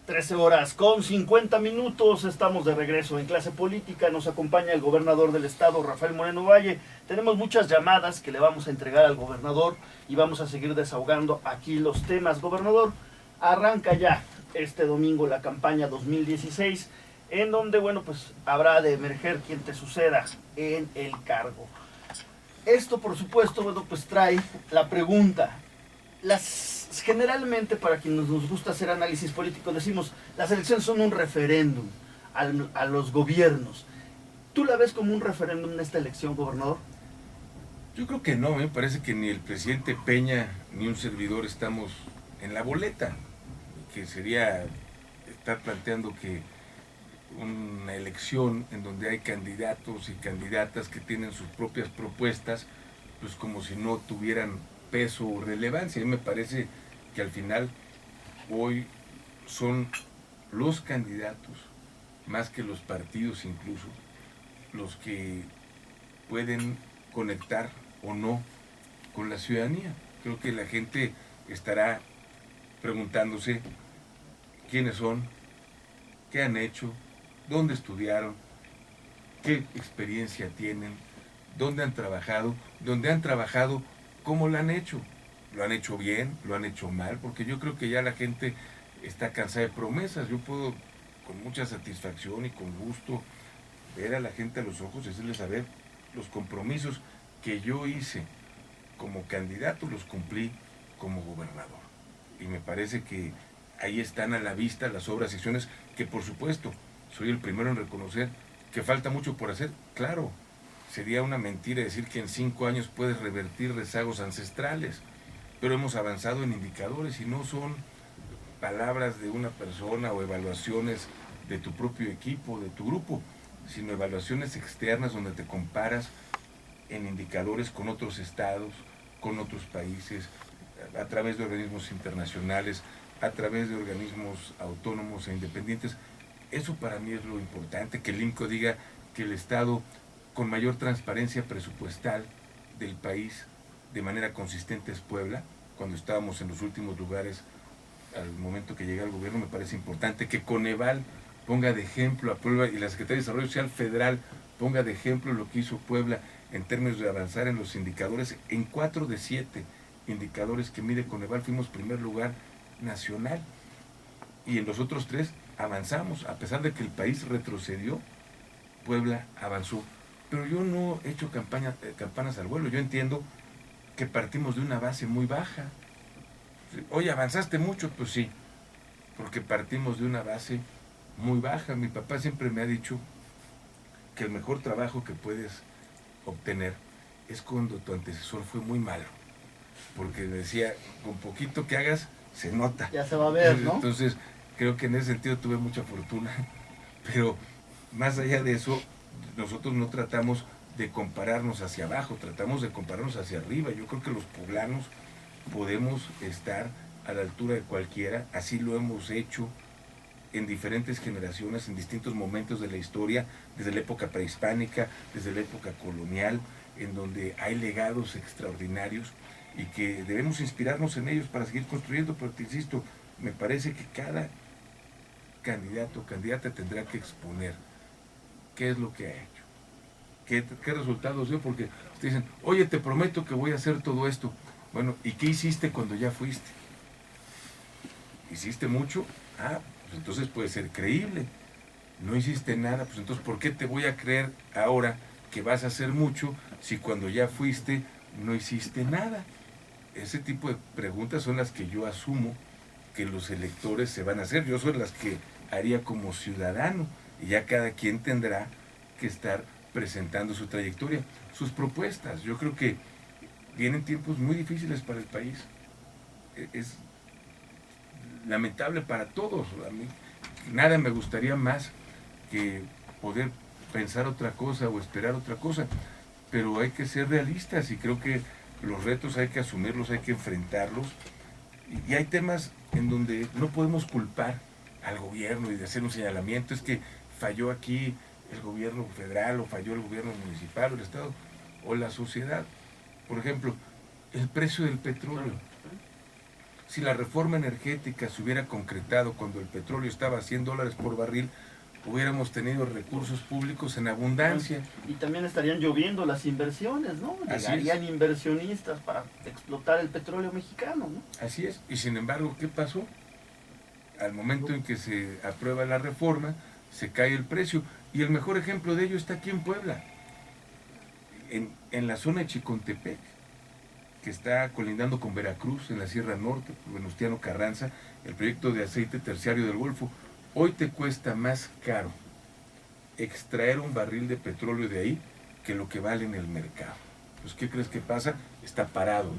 13 horas con 50 minutos, estamos de regreso en Clase Política, nos acompaña el gobernador del estado, Rafael Moreno Valle. Tenemos muchas llamadas que le vamos a entregar al gobernador y vamos a seguir desahogando aquí los temas. Gobernador, arranca ya este domingo la campaña 2016, en donde, bueno, pues habrá de emerger quien te suceda en el cargo. Esto, por supuesto, bueno, pues trae la pregunta. Generalmente, para quienes nos gusta hacer análisis político, decimos, las elecciones son un referéndum a los gobiernos. ¿Tú la ves como un referéndum en esta elección, gobernador? Yo creo que no, me parece que ni el presidente Peña ni un servidor estamos en la boleta, que sería estar planteando que una elección en donde hay candidatos y candidatas que tienen sus propias propuestas, pues como si no tuvieran peso o relevancia. A mí me parece que al final hoy son los candidatos, más que los partidos incluso, los que pueden conectar o no con la ciudadanía. Creo que la gente estará preguntándose quiénes son, qué han hecho, dónde estudiaron, qué experiencia tienen, dónde han trabajado, cómo lo han hecho. Lo han hecho bien, lo han hecho mal, porque yo creo que ya la gente está cansada de promesas. Yo puedo con mucha satisfacción y con gusto ver a la gente a los ojos y decirles, a ver, los compromisos que yo hice como candidato los cumplí como gobernador. Y me parece que ahí están a la vista las obras y acciones que, por supuesto, soy el primero en reconocer que falta mucho por hacer. Claro, sería una mentira decir que en 5 años puedes revertir rezagos ancestrales, pero hemos avanzado en indicadores y no son palabras de una persona o evaluaciones de tu propio equipo, de tu grupo, sino evaluaciones externas donde te comparas en indicadores con otros estados, con otros países, a través de organismos internacionales, a través de organismos autónomos e independientes. Eso para mí es lo importante, que el INCO diga que el estado con mayor transparencia presupuestal del país de manera consistente es Puebla. Cuando estábamos en los últimos lugares al momento que llegué al gobierno, me parece importante que Coneval ponga de ejemplo a Puebla y la Secretaría de Desarrollo Social Federal ponga de ejemplo lo que hizo Puebla en términos de avanzar en los indicadores. En 4 de 7 indicadores que mide Coneval fuimos primer lugar nacional, y en los otros 3 avanzamos. A pesar de que el país retrocedió, Puebla avanzó. Pero yo no he hecho campanas al vuelo. Yo entiendo que partimos de una base muy baja. Oye, ¿avanzaste mucho? Pues sí, porque partimos de una base muy baja. Mi papá siempre me ha dicho que el mejor trabajo que puedes obtener es cuando tu antecesor fue muy malo, porque decía, con poquito que hagas, se nota. Ya se va a ver, ¿no? Entonces, creo que en ese sentido tuve mucha fortuna, pero más allá de eso, nosotros no tratamos de compararnos hacia abajo, tratamos de compararnos hacia arriba. Yo creo que los poblanos podemos estar a la altura de cualquiera, así lo hemos hecho en diferentes generaciones, en distintos momentos de la historia, desde la época prehispánica, desde la época colonial, en donde hay legados extraordinarios y que debemos inspirarnos en ellos para seguir construyendo. Pero te insisto, me parece que cada candidato o candidata tendrá que exponer qué es lo que ha hecho, qué resultados dio, porque te dicen, oye, te prometo que voy a hacer todo esto. Bueno, ¿y qué hiciste cuando ya fuiste? ¿Hiciste mucho? Ah, pues entonces puede ser creíble. No hiciste nada, pues entonces ¿por qué te voy a creer ahora que vas a hacer mucho si cuando ya fuiste no hiciste nada? Ese tipo de preguntas son las que yo asumo que los electores se van a hacer. Yo soy las que haría como ciudadano, y ya cada quien tendrá que estar presentando su trayectoria, sus propuestas. Yo creo que vienen tiempos muy difíciles para el país. Es lamentable para todos. A mí nada me gustaría más que poder pensar otra cosa o esperar otra cosa, pero hay que ser realistas, y creo que los retos hay que asumirlos, hay que enfrentarlos, y hay temas en donde no podemos culpar al gobierno y de hacer un señalamiento, es que falló aquí el gobierno federal, o falló el gobierno municipal, o el estado, o la sociedad. Por ejemplo, el precio del petróleo. si la reforma energética se hubiera concretado cuando el petróleo estaba a $100 por barril, hubiéramos tenido recursos públicos en abundancia. Y también estarían lloviendo las inversiones, ¿no? Llegarían inversionistas para explotar el petróleo mexicano, ¿no? Así es. Y sin embargo, ¿qué pasó? Al momento en que se aprueba la reforma, se cae el precio. Y el mejor ejemplo de ello está aquí en Puebla, en la zona de Chicontepec, que está colindando con Veracruz, en la Sierra Norte, Venustiano Carranza, el proyecto de aceite terciario del Golfo. Hoy te cuesta más caro extraer un barril de petróleo de ahí que lo que vale en el mercado. Pues, ¿qué crees que pasa? Está parado,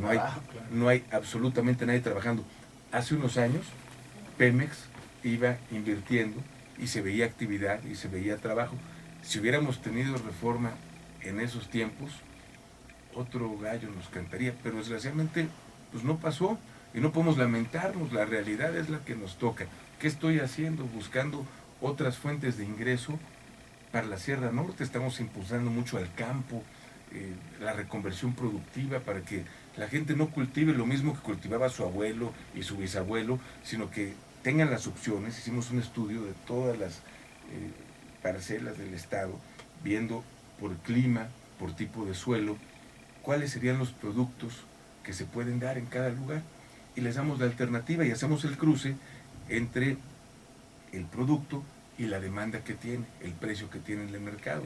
no hay absolutamente nadie trabajando. Hace unos años, Pemex iba invirtiendo y se veía actividad y se veía trabajo. Si hubiéramos tenido reforma en esos tiempos, otro gallo nos cantaría, pero desgraciadamente pues no pasó y no podemos lamentarnos, la realidad es la que nos toca. ¿Qué estoy haciendo? Buscando otras fuentes de ingreso para la Sierra Norte. Estamos impulsando mucho al campo, la reconversión productiva para que la gente no cultive lo mismo que cultivaba su abuelo y su bisabuelo, sino que tengan las opciones. Hicimos un estudio de todas las parcelas del estado, viendo por clima, por tipo de suelo, cuáles serían los productos que se pueden dar en cada lugar, y les damos la alternativa y hacemos el cruce entre el producto y la demanda que tiene, el precio que tiene en el mercado,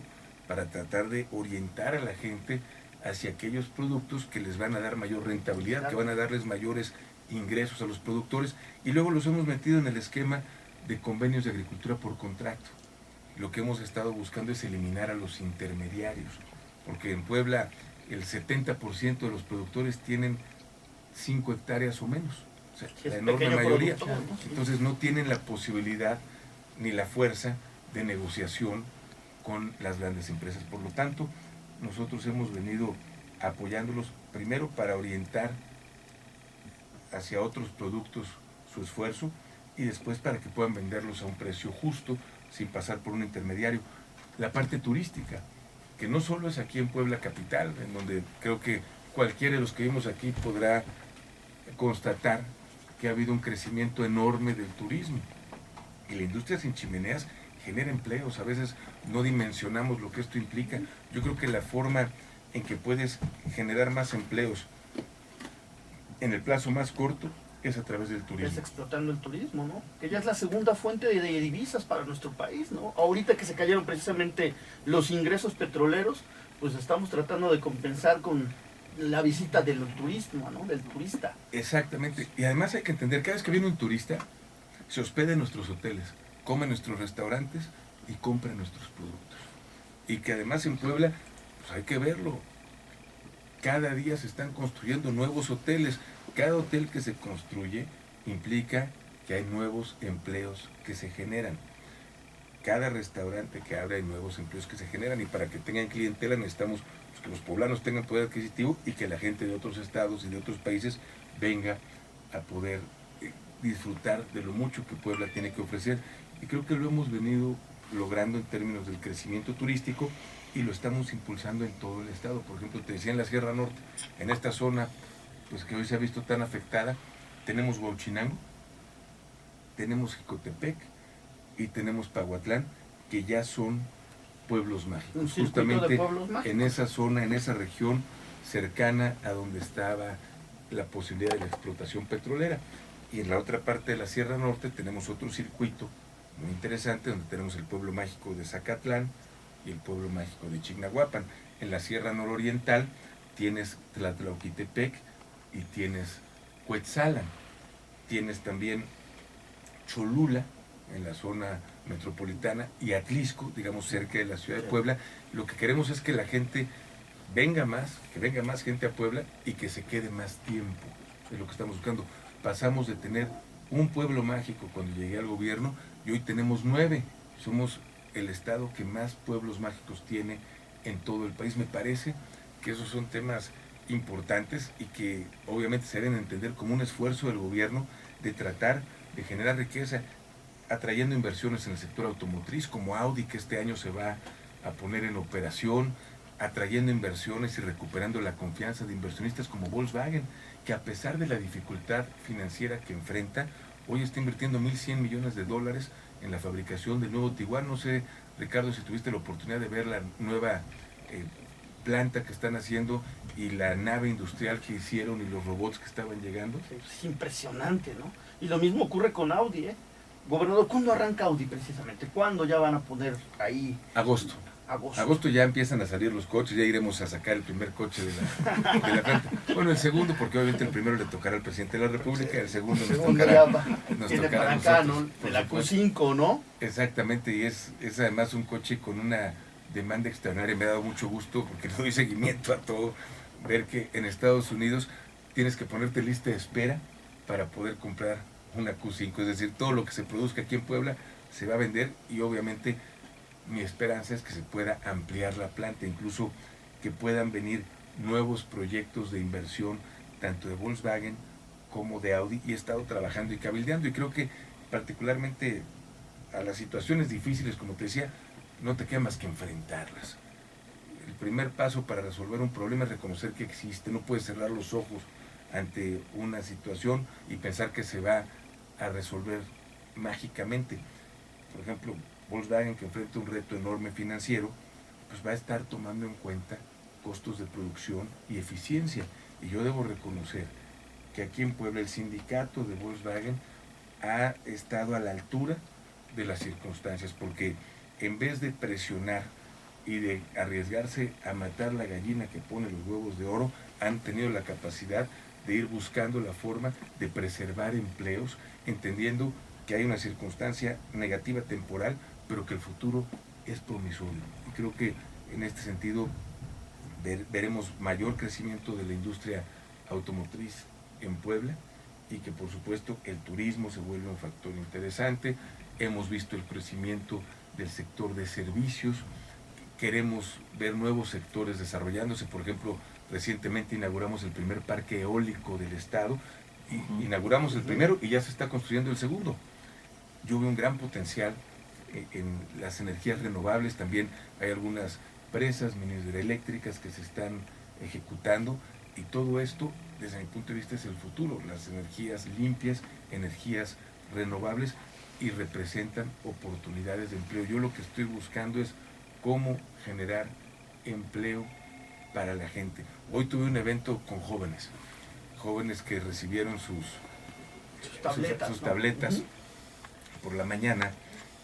para tratar de orientar a la gente hacia aquellos productos que les van a dar mayor rentabilidad, que van a darles mayores ingresos a los productores, y luego los hemos metido en el esquema de convenios de agricultura por contrato. Lo que hemos estado buscando es eliminar a los intermediarios, porque en Puebla el 70% de los productores tienen 5 hectáreas o menos, o sea, la enorme mayoría. Entonces no tienen la posibilidad ni la fuerza de negociación con las grandes empresas. Por lo tanto, nosotros hemos venido apoyándolos primero para orientar hacia otros productos su esfuerzo, y después para que puedan venderlos a un precio justo sin pasar por un intermediario. La parte turística, que no solo es aquí en Puebla capital, en donde creo que cualquiera de los que vimos aquí podrá constatar que ha habido un crecimiento enorme del turismo, y la industria sin chimeneas genera empleos. A veces no dimensionamos lo que esto implica. Yo creo que la forma en que puedes generar más empleos en el plazo más corto es a través del turismo. Es explotando el turismo, ¿no? Que ya es la segunda fuente de divisas para nuestro país, ¿no? Ahorita que se cayeron precisamente los ingresos petroleros, pues estamos tratando de compensar con la visita del turismo, ¿no? Del turista. Exactamente. Y además hay que entender, cada vez que viene un turista, se hospeda en nuestros hoteles, come en nuestros restaurantes y compra nuestros productos. Y que además en Puebla, pues hay que verlo, cada día se están construyendo nuevos hoteles. Cada hotel que se construye implica que hay nuevos empleos que se generan. Cada restaurante que abre hay nuevos empleos que se generan, y para que tengan clientela necesitamos pues, que los poblanos tengan poder adquisitivo y que la gente de otros estados y de otros países venga a poder disfrutar de lo mucho que Puebla tiene que ofrecer. Y creo que lo hemos venido logrando en términos del crecimiento turístico, y lo estamos impulsando en todo el estado. Por ejemplo, te decía, en la Sierra Norte, en esta zona pues que hoy se ha visto tan afectada, tenemos Huauchinango, tenemos Jicotepec y tenemos Pahuatlán, que ya son pueblos mágicos, justamente en esa zona, en esa región cercana a donde estaba la posibilidad de la explotación petrolera. Y en la otra parte de la Sierra Norte tenemos otro circuito muy interesante, donde tenemos el pueblo mágico de Zacatlán y el pueblo mágico de Chignahuapan. En la Sierra Nororiental tienes Tlatlauquitepec y tienes Cuetzalan, tienes también Cholula en la zona metropolitana y Atlisco, digamos cerca de la ciudad de Puebla. Lo que queremos es que la gente venga más, que venga más gente a Puebla y que se quede más tiempo, es lo que estamos buscando. Pasamos de tener un pueblo mágico cuando llegué al gobierno y hoy tenemos 9, somos el estado que más pueblos mágicos tiene en todo el país. Me parece que esos son temas importantes y que obviamente se deben entender como un esfuerzo del gobierno de tratar de generar riqueza, atrayendo inversiones en el sector automotriz, como Audi, que este año se va a poner en operación, atrayendo inversiones y recuperando la confianza de inversionistas como Volkswagen, que a pesar de la dificultad financiera que enfrenta, hoy está invirtiendo $1,100 millones en la fabricación del nuevo Tiguan. No sé, Ricardo, si tuviste la oportunidad de ver la nueva planta que están haciendo y la nave industrial que hicieron y los robots que estaban llegando. Es impresionante, ¿no? Y lo mismo ocurre con Audi, ¿eh? Gobernador, ¿cuándo arranca Audi precisamente? ¿Cuándo ya van a poner ahí? Agosto. Agosto ya empiezan a salir los coches, ya iremos a sacar el primer coche de la planta. Bueno, el segundo, porque obviamente el primero le tocará al presidente de la República, el segundo nos tocará para acá, ¿no? De la Q5, ¿no? Exactamente, y es además un coche con una demanda extraordinaria. Me ha dado mucho gusto, porque le doy seguimiento a todo, ver que en Estados Unidos tienes que ponerte lista de espera para poder comprar una Q5, es decir, todo lo que se produzca aquí en Puebla se va a vender, y obviamente mi esperanza es que se pueda ampliar la planta, incluso que puedan venir nuevos proyectos de inversión, tanto de Volkswagen como de Audi, y he estado trabajando y cabildeando, y creo que particularmente a las situaciones difíciles, como te decía, no te queda más que enfrentarlas. El primer paso para resolver un problema es reconocer que existe. No puedes cerrar los ojos ante una situación y pensar que se va a resolver mágicamente. Por ejemplo, Volkswagen, que enfrenta un reto enorme financiero, pues va a estar tomando en cuenta costos de producción y eficiencia. Y yo debo reconocer que aquí en Puebla el sindicato de Volkswagen ha estado a la altura de las circunstancias, porque en vez de presionar y de arriesgarse a matar la gallina que pone los huevos de oro, han tenido la capacidad de ir buscando la forma de preservar empleos, entendiendo que hay una circunstancia negativa temporal, pero que el futuro es promisorio. Y creo que en este sentido veremos mayor crecimiento de la industria automotriz en Puebla, y que por supuesto el turismo se vuelve un factor interesante. Hemos visto el crecimiento del sector de servicios, queremos ver nuevos sectores desarrollándose. Por ejemplo, recientemente inauguramos el primer parque eólico del estado, y inauguramos el primero y ya se está construyendo el segundo. Yo veo un gran potencial en las energías renovables. También hay algunas presas, minas hidroeléctricas que se están ejecutando, y todo esto, desde mi punto de vista, es el futuro. Las energías limpias, energías renovables, y representan oportunidades de empleo. Yo lo que estoy buscando es cómo generar empleo para la gente. Hoy tuve un evento con jóvenes que recibieron sus tabletas por la mañana,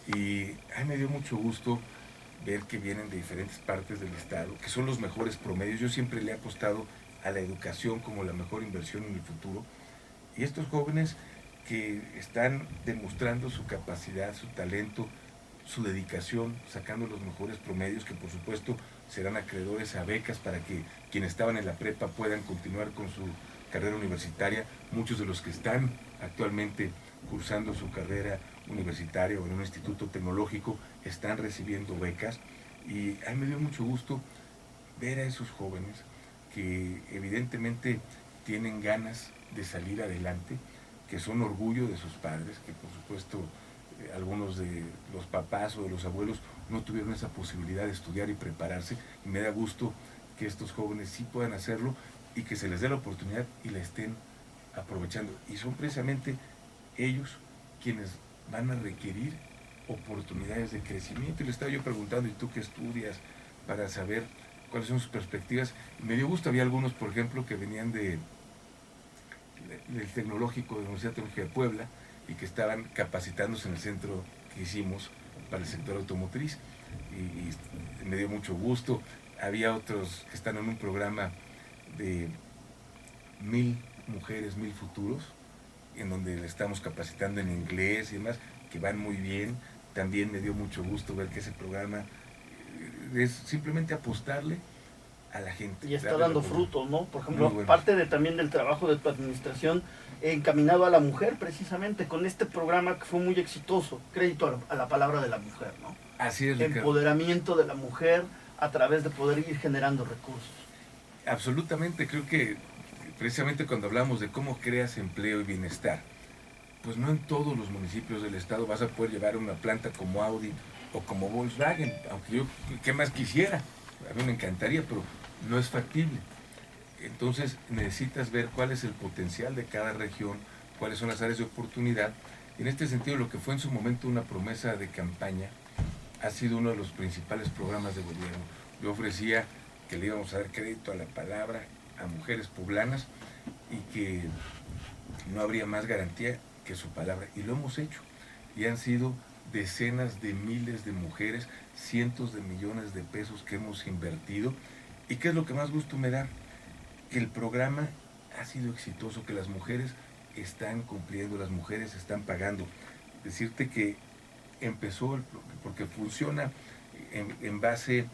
y me dio mucho gusto ver que vienen de diferentes partes del estado, que son los mejores promedios. Yo siempre le he apostado a la educación como la mejor inversión en el futuro, y estos jóvenes que están demostrando su capacidad, su talento, su dedicación, sacando los mejores promedios, que por supuesto serán acreedores a becas para que quienes estaban en la prepa puedan continuar con su carrera universitaria. Muchos de los que están actualmente cursando su carrera universitaria o en un instituto tecnológico están recibiendo becas, y a mí me dio mucho gusto ver a esos jóvenes que evidentemente tienen ganas de salir adelante, que son orgullo de sus padres, que por supuesto algunos de los papás o de los abuelos no tuvieron esa posibilidad de estudiar y prepararse, y me da gusto que estos jóvenes sí puedan hacerlo, y que se les dé la oportunidad y la estén aprovechando. Y son precisamente ellos quienes van a requerir oportunidades de crecimiento. Y le estaba yo preguntando, ¿y tú qué estudias?, para saber cuáles son sus perspectivas. Me dio gusto, había algunos, por ejemplo, que venían del Tecnológico de la Universidad Tecnológica de Puebla, y que estaban capacitándose en el centro que hicimos para el sector automotriz, y me dio mucho gusto. Había otros que están en un programa de 1000 mujeres, 1000 futuros, en donde le estamos capacitando en inglés y demás, que van muy bien. También me dio mucho gusto ver que ese programa es simplemente apostarle a la gente. Y está dando frutos, ¿no? Por ejemplo, parte también del trabajo de tu administración encaminado a la mujer, precisamente con este programa que fue muy exitoso, crédito a la palabra de la mujer, ¿no? Así es, Ricardo. Empoderamiento de la mujer a través de poder ir generando recursos. Absolutamente, creo que precisamente cuando hablamos de cómo creas empleo y bienestar, pues no en todos los municipios del estado vas a poder llevar una planta como Audi o como Volkswagen, aunque yo, ¿qué más quisiera? A mí me encantaría, pero no es factible. Entonces necesitas ver cuál es el potencial de cada región, cuáles son las áreas de oportunidad. En este sentido, lo que fue en su momento una promesa de campaña ha sido uno de los principales programas de gobierno. Yo ofrecía que le íbamos a dar crédito a la palabra a mujeres poblanas y que no habría más garantía que su palabra. Y lo hemos hecho. Y han sido decenas de miles de mujeres, cientos de millones de pesos que hemos invertido. ¿Y qué es lo que más gusto me da? Que el programa ha sido exitoso, que las mujeres están cumpliendo, las mujeres están pagando. Decirte que empezó, porque funciona en base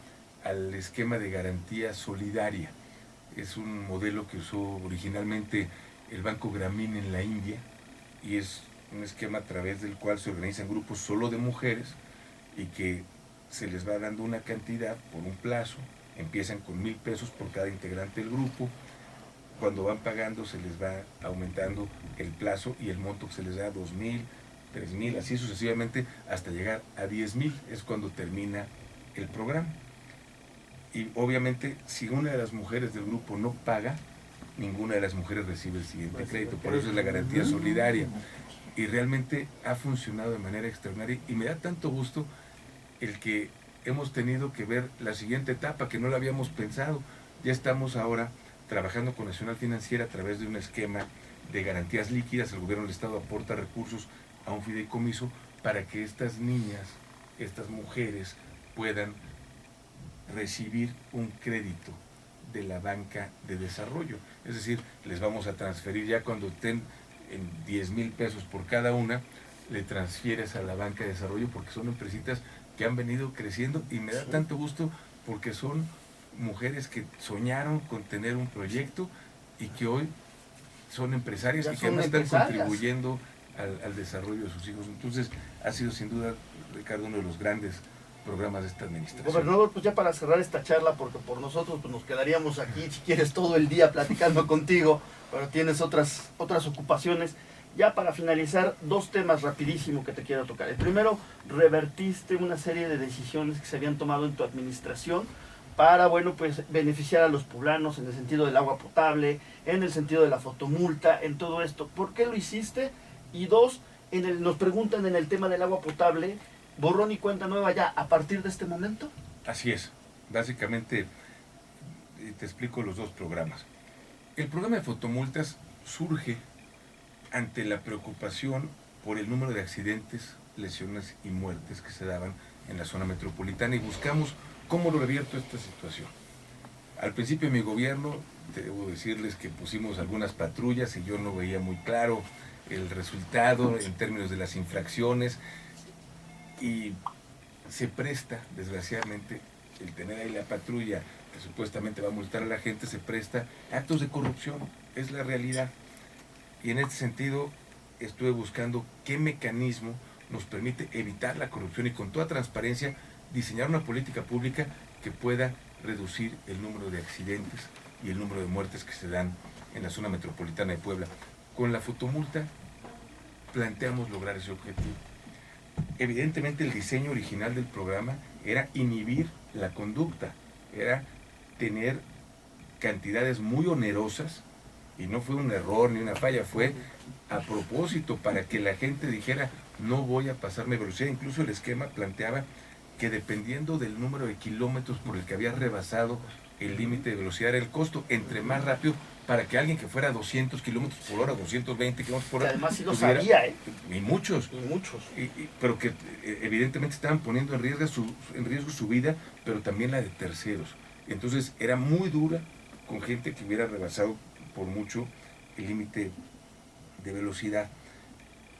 al esquema de garantía solidaria. Es un modelo que usó originalmente el Banco Grameen en la India y es un esquema a través del cual se organizan grupos solo de mujeres y que se les va dando una cantidad por un plazo. Empiezan con 1,000 pesos por cada integrante del grupo. Cuando van pagando se les va aumentando el plazo y el monto que se les da 2,000, 3,000, así sucesivamente hasta llegar a 10,000, es cuando termina el programa. Y obviamente si una de las mujeres del grupo no paga, ninguna de las mujeres recibe el siguiente crédito, por eso es la garantía solidaria. Y realmente ha funcionado de manera extraordinaria y me da tanto gusto el que hemos tenido que ver la siguiente etapa que no la habíamos pensado. Ya estamos ahora trabajando con Nacional Financiera a través de un esquema de garantías líquidas. El gobierno del estado aporta recursos a un fideicomiso para que estas niñas, estas mujeres puedan recibir un crédito de la banca de desarrollo. Es decir, les vamos a transferir ya cuando estén en 10,000 pesos por cada una, le transfieres a la banca de desarrollo porque son empresitas que han venido creciendo y me da tanto gusto porque son mujeres que soñaron con tener un proyecto y que hoy son empresarias y que además están contribuyendo al desarrollo de sus hijos. Entonces ha sido sin duda, Ricardo, uno de los grandes programas de esta administración. Gobernador, pues ya para cerrar esta charla, porque por nosotros pues nos quedaríamos aquí, si quieres, todo el día platicando contigo, pero tienes otras ocupaciones. Ya para finalizar, 2 temas rapidísimo que te quiero tocar. El primero, revertiste una serie de decisiones que se habían tomado en tu administración para, bueno, pues beneficiar a los poblanos en el sentido del agua potable, en el sentido de la fotomulta, en todo esto. ¿Por qué lo hiciste? Y 2, nos preguntan en el tema del agua potable, borrón y cuenta nueva ya a partir de este momento. Así es. Básicamente, te explico los 2 programas. El programa de fotomultas surge ante la preocupación por el número de accidentes, lesiones y muertes que se daban en la zona metropolitana y buscamos cómo lo revierto esta situación. Al principio de mi gobierno, debo decirles que pusimos algunas patrullas y yo no veía muy claro el resultado en términos de las infracciones y se presta, desgraciadamente, el tener ahí la patrulla que supuestamente va a multar a la gente, se presta a actos de corrupción, es la realidad. Y en este sentido estuve buscando qué mecanismo nos permite evitar la corrupción y con toda transparencia diseñar una política pública que pueda reducir el número de accidentes y el número de muertes que se dan en la zona metropolitana de Puebla. Con la fotomulta planteamos lograr ese objetivo. Evidentemente el diseño original del programa era inhibir la conducta, era tener cantidades muy onerosas y no fue un error ni una falla, fue a propósito para que la gente dijera no voy a pasarme velocidad. Incluso el esquema planteaba que dependiendo del número de kilómetros por el que había rebasado el límite de velocidad era el costo, entre más rápido, para que alguien que fuera a 200 kilómetros por hora, 220 kilómetros por hora, además sí lo sabía, y muchos, pero que evidentemente estaban poniendo en riesgo su vida, pero también la de terceros. Entonces era muy dura con gente que hubiera rebasado por mucho el límite de velocidad.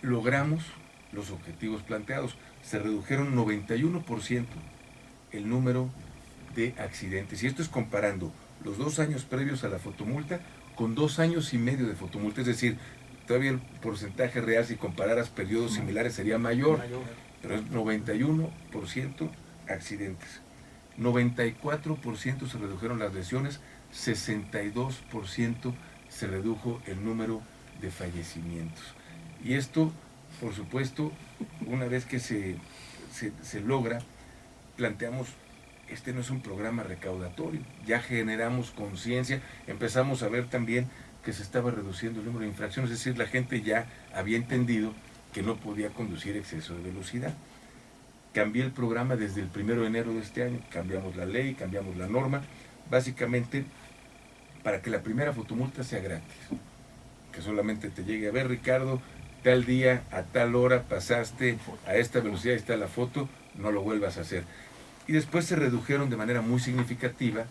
Logramos los objetivos planteados, se redujeron 91% el número de accidentes, y esto es comparando los 2 años previos a la fotomulta con 2 años y medio de fotomulta, es decir, todavía el porcentaje real si compararas periodos similares sería mayor, pero es 91% accidentes, 94% se redujeron las lesiones, 62% se redujo el número de fallecimientos. Y esto, por supuesto, una vez que se logra, planteamos este no es un programa recaudatorio. Ya generamos conciencia, empezamos a ver también que se estaba reduciendo el número de infracciones, es decir, la gente ya había entendido que no podía conducir exceso de velocidad. Cambié el programa desde el 1 de enero de este año, cambiamos la ley, cambiamos la norma, básicamente para que la primera fotomulta sea gratis, que solamente te llegue a ver, Ricardo, tal día, a tal hora pasaste a esta velocidad, está la foto, no lo vuelvas a hacer. Y después se redujeron de manera muy significativa,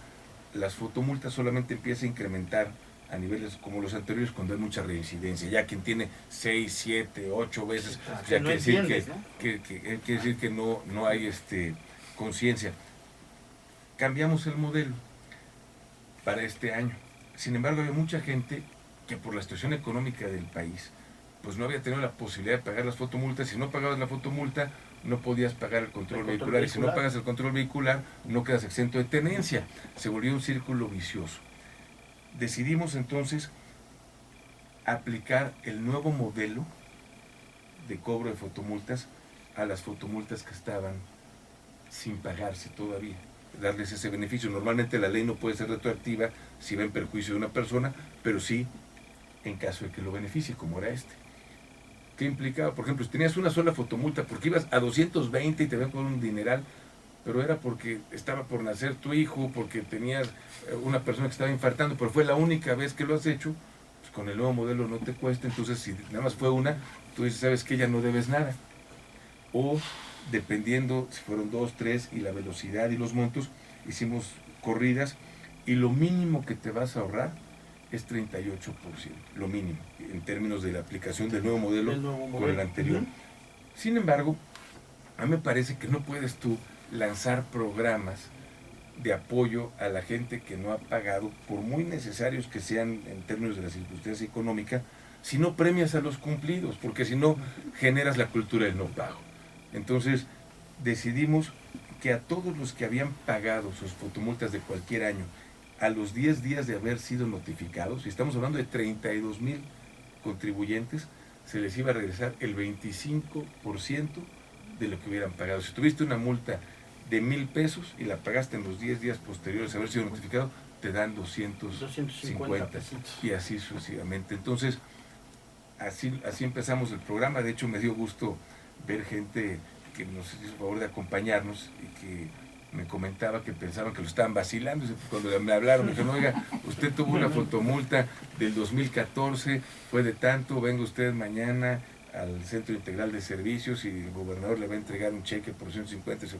las fotomultas solamente empieza a incrementar a niveles como los anteriores cuando hay mucha reincidencia. Ya quien tiene 6, 7, 8 veces, ya no quiere decir quiere decir que no hay conciencia. Cambiamos el modelo para este año. Sin embargo, había mucha gente que por la situación económica del país, pues no había tenido la posibilidad de pagar las fotomultas. Si no pagabas la fotomulta, no podías pagar el control vehicular. Y si no pagas el control vehicular, no quedas exento de tenencia. Se volvió un círculo vicioso. Decidimos entonces aplicar el nuevo modelo de cobro de fotomultas a las fotomultas que estaban sin pagarse todavía, darles ese beneficio. Normalmente la ley no puede ser retroactiva si va en perjuicio de una persona, pero sí en caso de que lo beneficie, como era este. ¿Qué implicaba? Por ejemplo, si tenías una sola fotomulta porque ibas a 220 y te ven con un dineral, pero era porque estaba por nacer tu hijo, porque tenías una persona que estaba infartando, pero fue la única vez que lo has hecho, pues con el nuevo modelo no te cuesta. Entonces si nada más fue una, tú dices, sabes que ya no debes nada. O dependiendo si fueron 2, 3 y la velocidad y los montos, hicimos corridas y lo mínimo que te vas a ahorrar es 38%, lo mínimo, en términos de la aplicación del nuevo modelo con el anterior. Sin embargo, a mí me parece que no puedes tú lanzar programas de apoyo a la gente que no ha pagado, por muy necesarios que sean en términos de la circunstancia económica, si no premias a los cumplidos, porque si no generas la cultura del no pago. Entonces decidimos que a todos los que habían pagado sus fotomultas de cualquier año, a los 10 días de haber sido notificados, y estamos hablando de 32,000 contribuyentes, se les iba a regresar el 25% de lo que hubieran pagado. Si tuviste una multa de 1,000 pesos y la pagaste en los 10 días posteriores a haber sido notificado, te dan 250 y así sucesivamente. Entonces, así empezamos el programa. De hecho, me dio gusto ver gente que nos hizo favor de acompañarnos y que me comentaba que pensaban que lo estaban vacilando. Cuando me hablaron, me dijeron, oiga, usted tuvo una fotomulta del 2014, fue de tanto, venga usted mañana al Centro Integral de Servicios y el gobernador le va a entregar un cheque por 150. Pues,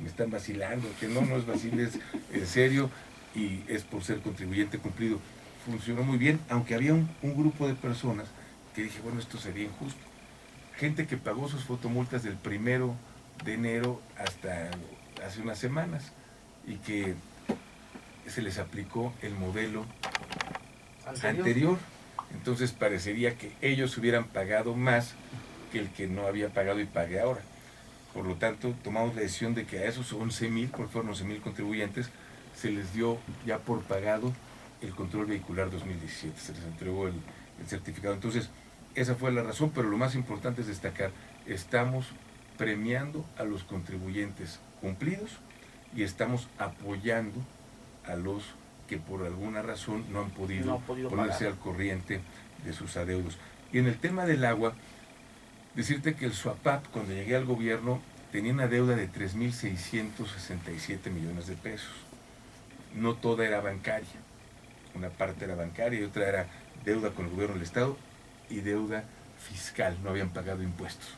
me están vacilando, que no es vacil, es en serio y es por ser contribuyente cumplido. Funcionó muy bien, aunque había un grupo de personas que dije, bueno, esto sería injusto. Gente que pagó sus fotomultas del 1 de enero hasta hace unas semanas y que se les aplicó el modelo anterior. Entonces parecería que ellos hubieran pagado más que el que no había pagado y pague ahora. Por lo tanto, tomamos la decisión de que a esos 11,000, porque fueron 11,000 contribuyentes, se les dio ya por pagado el control vehicular 2017, se les entregó el certificado. Entonces, esa fue la razón, pero lo más importante es destacar, estamos premiando a los contribuyentes cumplidos y estamos apoyando a los que por alguna razón no han podido ponerse al corriente de sus adeudos. Y en el tema del agua, decirte que el SUAPAP, cuando llegué al gobierno, tenía una deuda de 3,667 millones de pesos. No toda era bancaria, una parte era bancaria y otra era deuda con el gobierno del Estado y deuda fiscal, no habían pagado impuestos.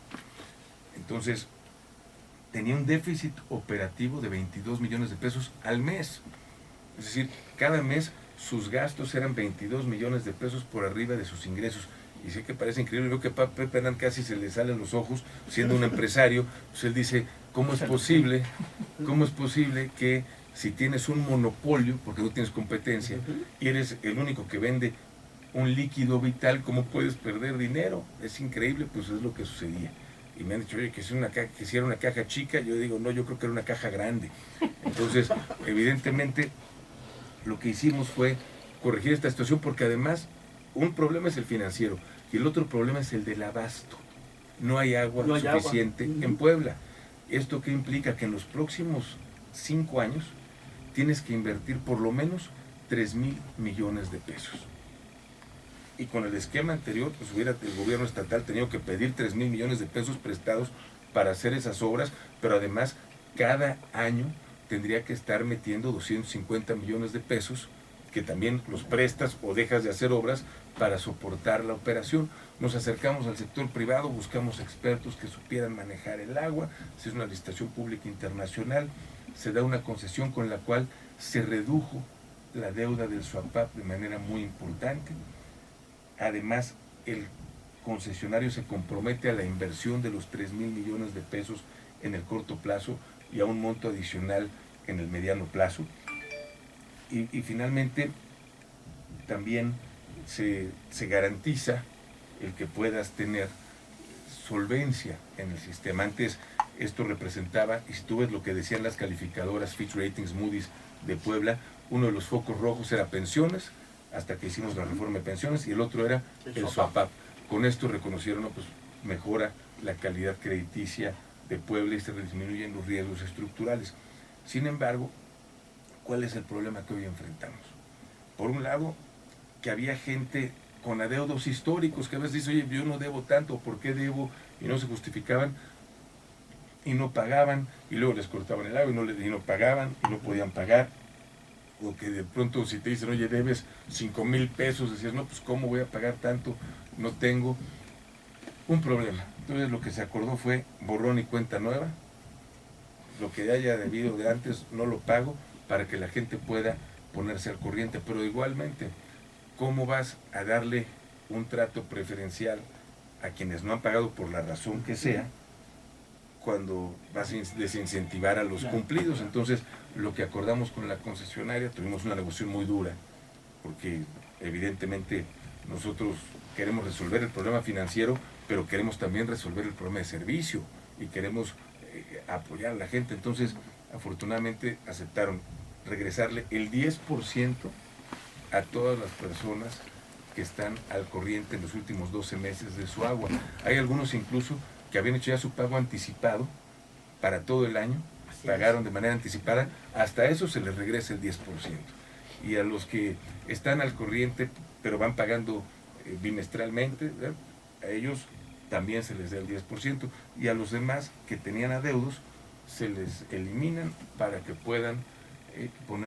Entonces, tenía un déficit operativo de 22 millones de pesos al mes. Es decir, cada mes sus gastos eran 22 millones de pesos por arriba de sus ingresos. Y sé que parece increíble, veo que a Pepe Hernán casi se le salen los ojos, siendo un empresario, pues él dice, ¿cómo es posible que si tienes un monopolio, porque no tienes competencia, y eres el único que vende un líquido vital, ¿cómo puedes perder dinero? Es increíble, pues es lo que sucedía. Y me han dicho, oye, que si era una caja chica, yo digo, no, yo creo que era una caja grande. Entonces, evidentemente, lo que hicimos fue corregir esta situación, porque además, un problema es el financiero, y el otro problema es el del abasto. No hay agua suficiente en Puebla. ¿Esto qué implica? Que en los próximos 5 años tienes que invertir por lo menos 3,000 millones de pesos. Y con el esquema anterior, pues hubiera el gobierno estatal tenido que pedir 3,000 millones de pesos prestados para hacer esas obras, pero además cada año tendría que estar metiendo 250 millones de pesos, que también los prestas o dejas de hacer obras para soportar la operación. Nos acercamos al sector privado, buscamos expertos que supieran manejar el agua, se hizo una licitación pública internacional, se da una concesión con la cual se redujo la deuda del SUAPAP de manera muy importante. Además, el concesionario se compromete a la inversión de los 3,000 millones de pesos en el corto plazo y a un monto adicional en el mediano plazo. Y finalmente, también se garantiza el que puedas tener solvencia en el sistema. Antes esto representaba, y si tú ves lo que decían las calificadoras Fitch Ratings, Moody's de Puebla, uno de los focos rojos era pensiones, hasta que hicimos la reforma de pensiones, y el otro era el SUAPAP. Con esto reconocieron, ¿no? Pues mejora la calidad crediticia de Puebla y se disminuyen los riesgos estructurales. Sin embargo, ¿cuál es el problema que hoy enfrentamos? Por un lado, que había gente con adeudos históricos que a veces dice, oye, yo no debo tanto, ¿por qué debo? Y no se justificaban y no pagaban, y luego les cortaban el agua y no pagaban y no podían pagar. O que de pronto si te dicen, oye, debes 5,000 pesos, decías, no, pues ¿cómo voy a pagar tanto? No tengo. Un problema. Entonces lo que se acordó fue borrón y cuenta nueva. Lo que haya debido de antes no lo pago, para que la gente pueda ponerse al corriente. Pero igualmente, ¿cómo vas a darle un trato preferencial a quienes no han pagado por la razón que sea, cuando vas a desincentivar a los cumplidos? Entonces, lo que acordamos con la concesionaria, tuvimos una negociación muy dura, porque evidentemente nosotros queremos resolver el problema financiero, pero queremos también resolver el problema de servicio y queremos apoyar a la gente. Entonces, afortunadamente aceptaron regresarle el 10% a todas las personas que están al corriente en los últimos 12 meses de su agua. Hay algunos incluso que habían hecho ya su pago anticipado para todo el año, pagaron de manera anticipada, hasta eso se les regresa el 10%. Y a los que están al corriente, pero van pagando bimestralmente, ¿verdad?, a ellos también se les da el 10%, y a los demás que tenían adeudos se les eliminan para que puedan poner